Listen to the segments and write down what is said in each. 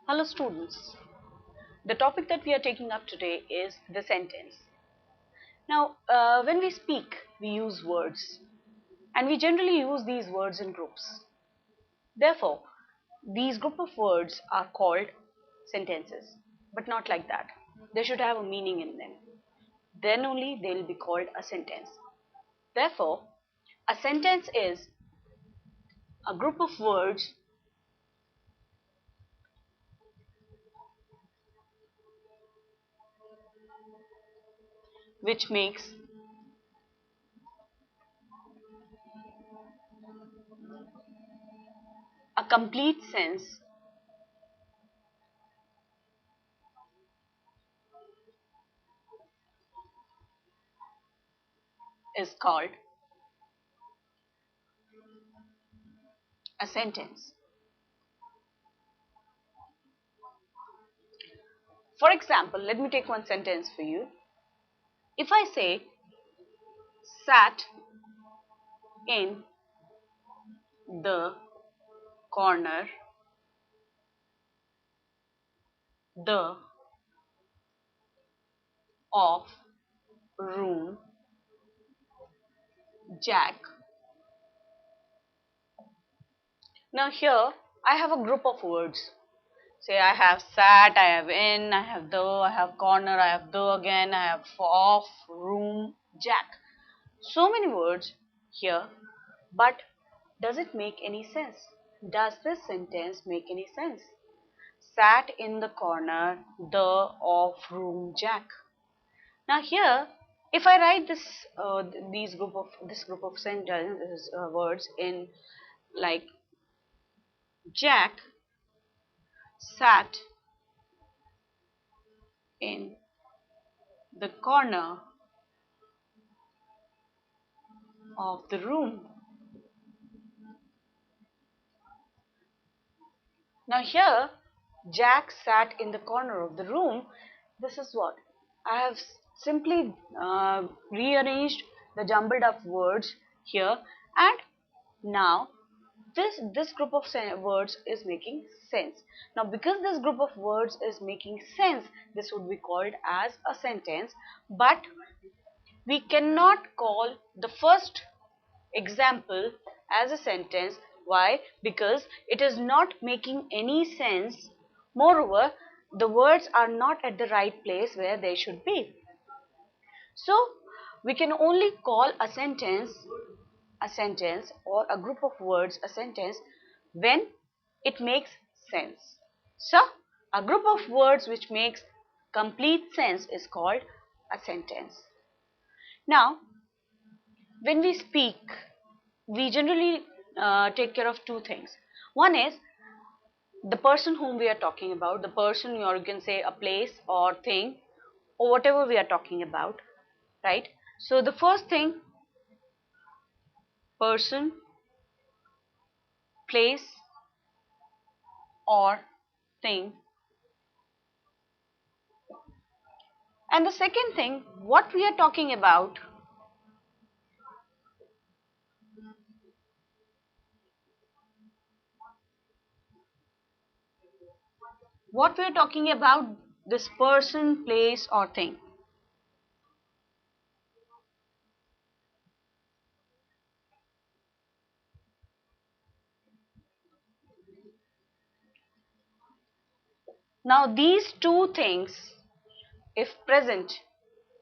Hello students, the topic that we are taking up today is the sentence. Now, when we speak, we use words and we generally use these words in groups. Therefore, these group of words are called sentences, but not like that. They should have a meaning in them. Then only they will be called a sentence. Therefore, a sentence is a group of words which makes a complete sense is called a sentence. For example, let me take one sentence for you. If I say sat in the corner, the of room, Jack. Now here I have a group of words. Say I have sat, I have in, I have the, I have corner, I have the again, I have of, room, Jack. So many words here, but does it make any sense? Does this sentence make any sense? Sat in the corner, the of room, Jack. Now here, if I write this group of sentences words in like Jack sat in the corner of the room. Now here, Jack sat in the corner of the room. This is what I have simply rearranged the jumbled up words here, and now this group of words is making sense. Now because this group of words is making sense, this would be called as a sentence, but we cannot call the first example as a sentence. Why? Because it is not making any sense. Moreover, the words are not at the right place where they should be. So we can only call a sentence or a group of words a sentence when it makes sense. So a group of words which makes complete sense is called a sentence. Now when we speak, we generally take care of two things. One is the person whom we are talking about, the person, or you can say a place or thing or whatever we are talking about, right? So the first thing, person, place or thing. And the second thing, what we are talking about, this person, place or thing. Now these two things, if present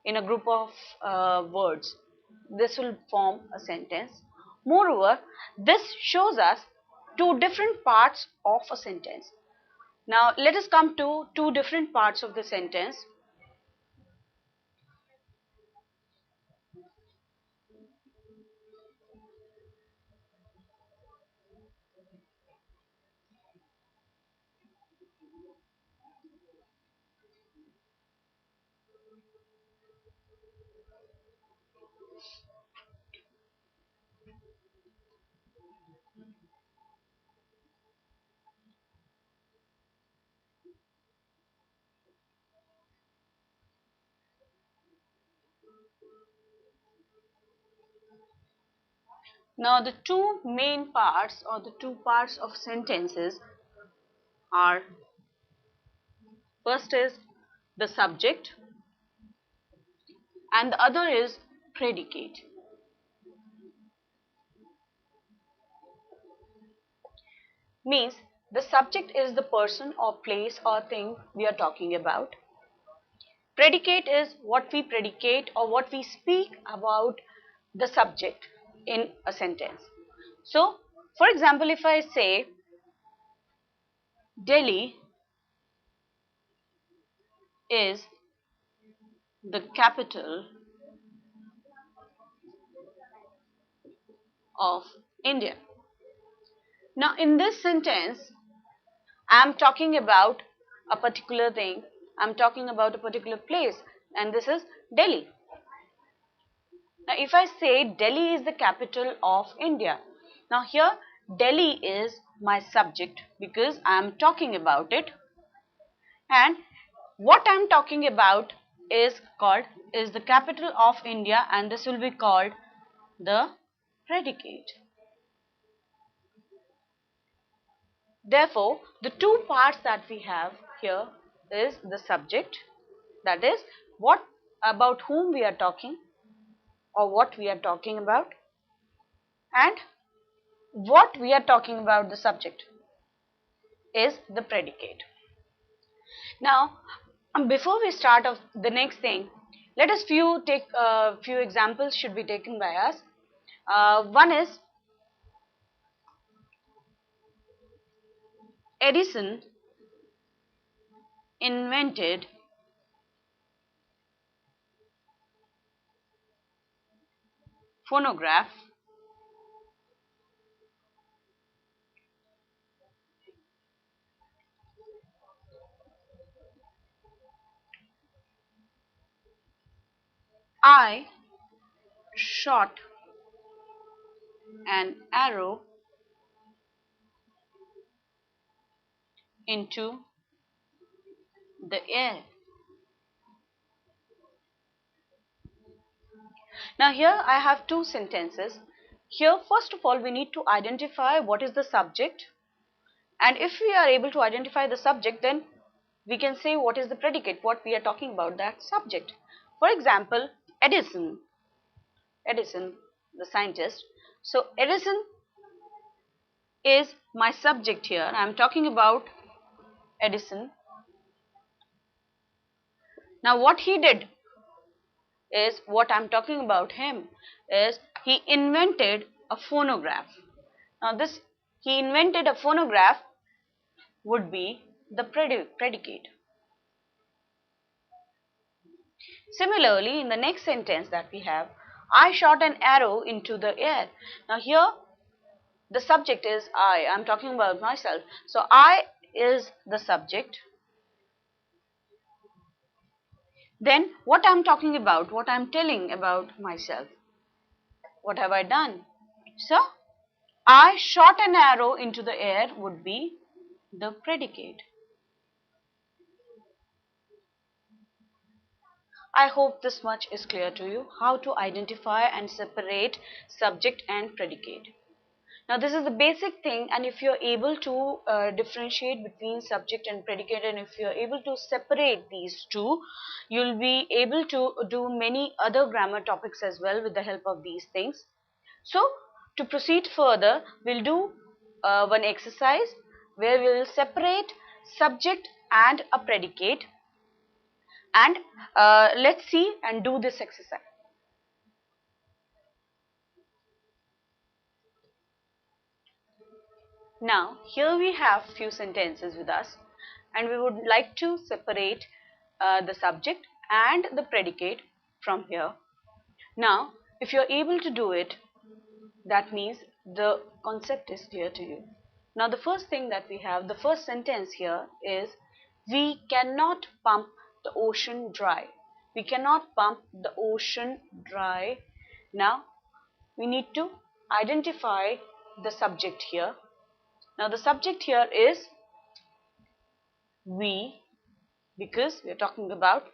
in a group of words, this will form a sentence. Moreover, this shows us two different parts of a sentence. Now let us come to two different parts of the sentence. Now the two main parts or the two parts of sentences are First is the subject and the other is predicate. Means the subject is the person or place or thing we are talking about. Predicate is what we predicate or what we speak about the subject in a sentence. So, for example, if I say Delhi is the capital of India. Now, in this sentence, I am talking about a particular thing, I am talking about a particular place, and this is Delhi. Now, if I say Delhi is the capital of India, now here Delhi is my subject because I am talking about it, and what I am talking about is the capital of India, and this will be called the predicate. Therefore, the two parts that we have here is the subject, that is what about whom we are talking or what we are talking about, and what we are talking about, the subject, is the predicate. Now, before we start off the next thing, let us take few examples should be taken by us. One is Edison invented phonograph I shot an arrow into the air. Now here I have two sentences. Here first of all we need to identify what is the subject, and if we are able to identify the subject, then we can say what is the predicate, what we are talking about, that subject. For example, Edison, the scientist. So Edison is my subject here. I am talking about Edison. Now what he did is, what I'm talking about him is, he invented a phonograph. Now this he invented a phonograph would be the predicate. Similarly, in the next sentence that we have, I shot an arrow into the air. Now here the subject is I'm talking about myself. So I is the subject. Then what I'm talking about, what I'm telling about myself, what have I done? So I shot an arrow into the air would be the predicate. I hope this much is clear to you, how to identify and separate subject and predicate. Now this is the basic thing, and if you are able to differentiate between subject and predicate, and if you are able to separate these two, you will be able to do many other grammar topics as well with the help of these things. So to proceed further, we'll do one exercise where we will separate subject and a predicate, and let's see and do this exercise. Now here we have few sentences with us, and we would like to separate the subject and the predicate from here. Now if you are able to do it, that means the concept is clear to you. Now the first thing that we have, the first sentence here is, we cannot pump the ocean dry. We cannot pump the ocean dry. Now we need to identify the subject here. Now the subject here is we, because we are talking about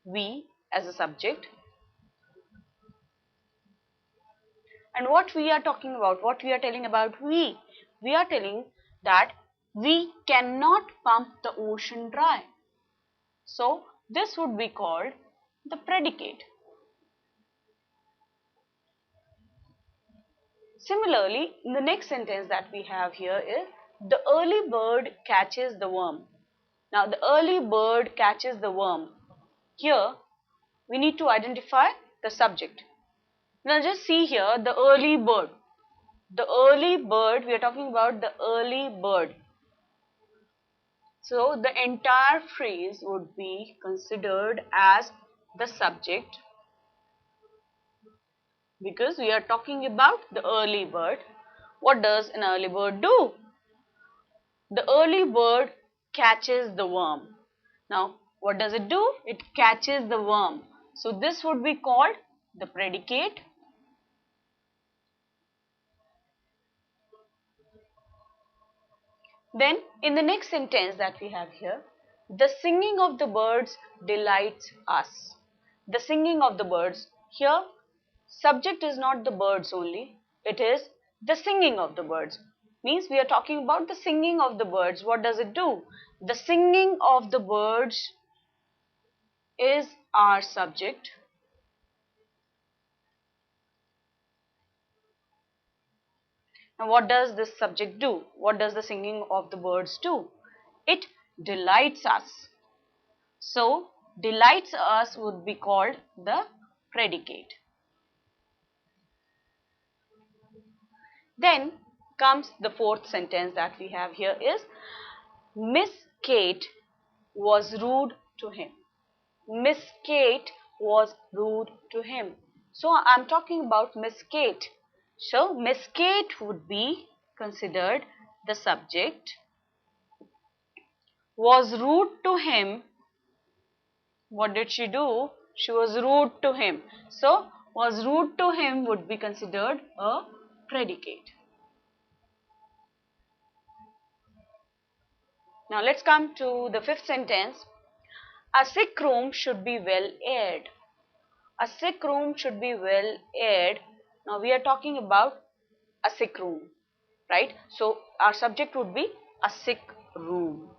we as a subject. And what we are talking about, what we are telling about we are telling that we cannot pump the ocean dry. So this would be called the predicate. Similarly, in the next sentence that we have here is the early bird catches the worm. Now the early bird catches the worm. Here we need to identify the subject. Now just see here the early bird. The early bird, we are talking about the early bird. So the entire phrase would be considered as the subject because we are talking about the early bird. What does an early bird do? The early bird catches the worm. Now, what does it do? It catches the worm. So, this would be called the predicate. Then, in the next sentence that we have here, the singing of the birds delights us. The singing of the birds. Here, subject is not the birds only. It is the singing of the birds. Means we are talking about the singing of the birds. What does it do? The singing of the birds is our subject. Now what does this subject do? What does the singing of the birds do? It delights us. So delights us would be called the predicate. Then comes the fourth sentence that we have here is Miss Kate was rude to him. Miss Kate was rude to him. So I'm talking about Miss Kate. So Miss Kate would be considered the subject. Was rude to him. What did she do? She was rude to him. So was rude to him would be considered a predicate. Now let's come to the fifth sentence. A sick room should be well aired. A sick room should be well aired. Now we are talking about a sick room, right? So our subject would be a sick room.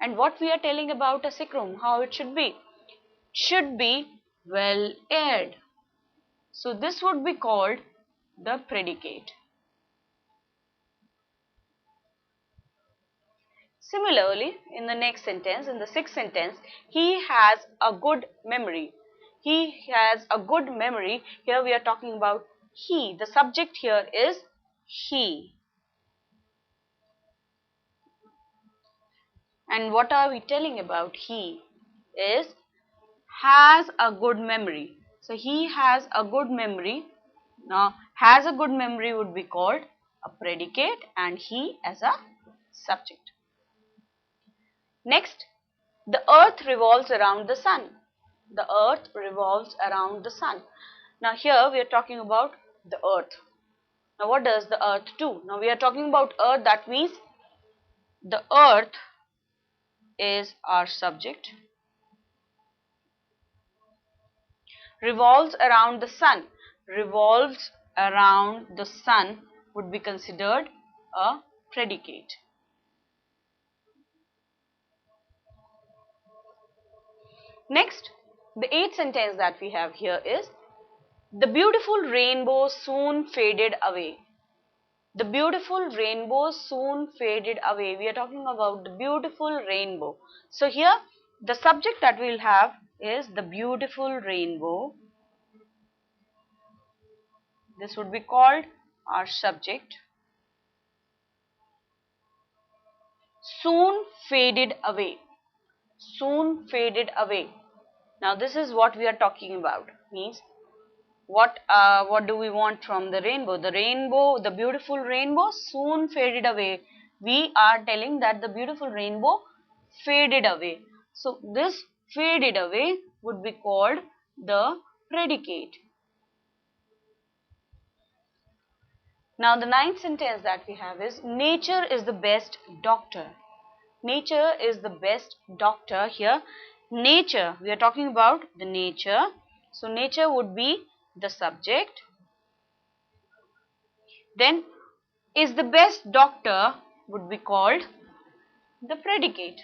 And what we are telling about a sick room, how it should be well aired. So this would be called the predicate. Similarly, in the next sentence, in the sixth sentence, he has a good memory. He has a good memory. Here we are talking about he. The subject here is he. And what are we telling about he? Is has a good memory. So he has a good memory. Now has a good memory would be called a predicate and he as a subject. Next, the earth revolves around the sun. The earth revolves around the sun. Now here we are talking about the earth. Now what does the earth do? Now we are talking about earth, that means the earth is our subject. Revolves around the sun. Revolves around the sun would be considered a predicate. Next, the eighth sentence that we have here is the beautiful rainbow soon faded away. The beautiful rainbow soon faded away. We are talking about the beautiful rainbow. So here the subject that we will have is the beautiful rainbow. This would be called our subject. Soon faded away. Soon faded away. Now this is what we are talking about. Means what do we want from the rainbow? The rainbow, the beautiful rainbow soon faded away. We are telling that the beautiful rainbow faded away. So this faded away would be called the predicate. Now the ninth sentence that we have is nature is the best doctor. Nature is the best doctor. Here nature, we are talking about the nature. So nature would be the subject. Then is the best doctor would be called the predicate.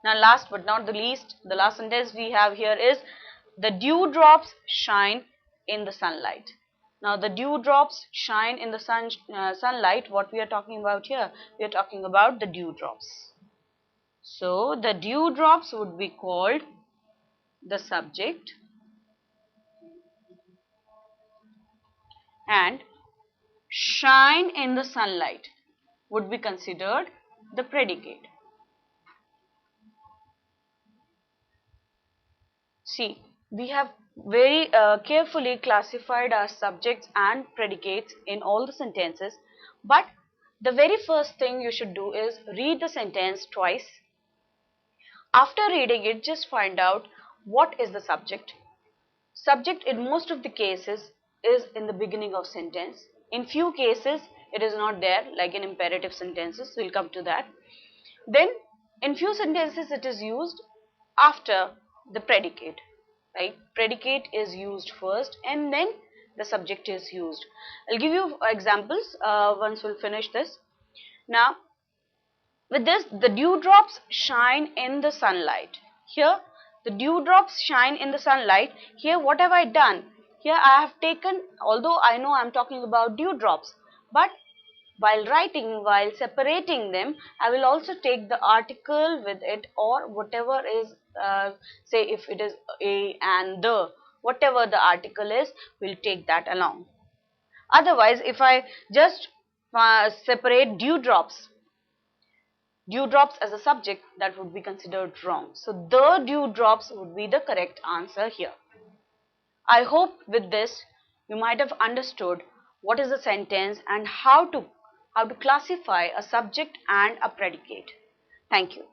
Now last but not the least, the last sentence we have here is the dewdrops shine in the sunlight. Now the dewdrops shine in the sunlight. What we are talking about here? We are talking about the dewdrops. So the dewdrops would be called the subject and shine in the sunlight would be considered the predicate. See, we have very carefully classified our subjects and predicates in all the sentences, but the very first thing you should do is read the sentence twice. After reading it, just find out what is the subject. Subject in most of the cases is in the beginning of sentence. In few cases, it is not there, like in imperative sentences. We'll come to that. Then, in few sentences, it is used after the predicate. Right? Predicate is used first, and then the subject is used. I'll give you examples once we'll finish this. Now, with this, the dewdrops shine in the sunlight. Here, the dewdrops shine in the sunlight. Here, what have I done? Here, I have taken, although I know I'm talking about dewdrops, but while writing, while separating them, I will also take the article with it, or whatever is, say if it is a and the, whatever the article is, we'll take that along. Otherwise, if I just separate dewdrops as a subject, that would be considered wrong. So the dewdrops would be the correct answer here. I hope with this you might have understood what is a sentence and how to classify a subject and a predicate. Thank you.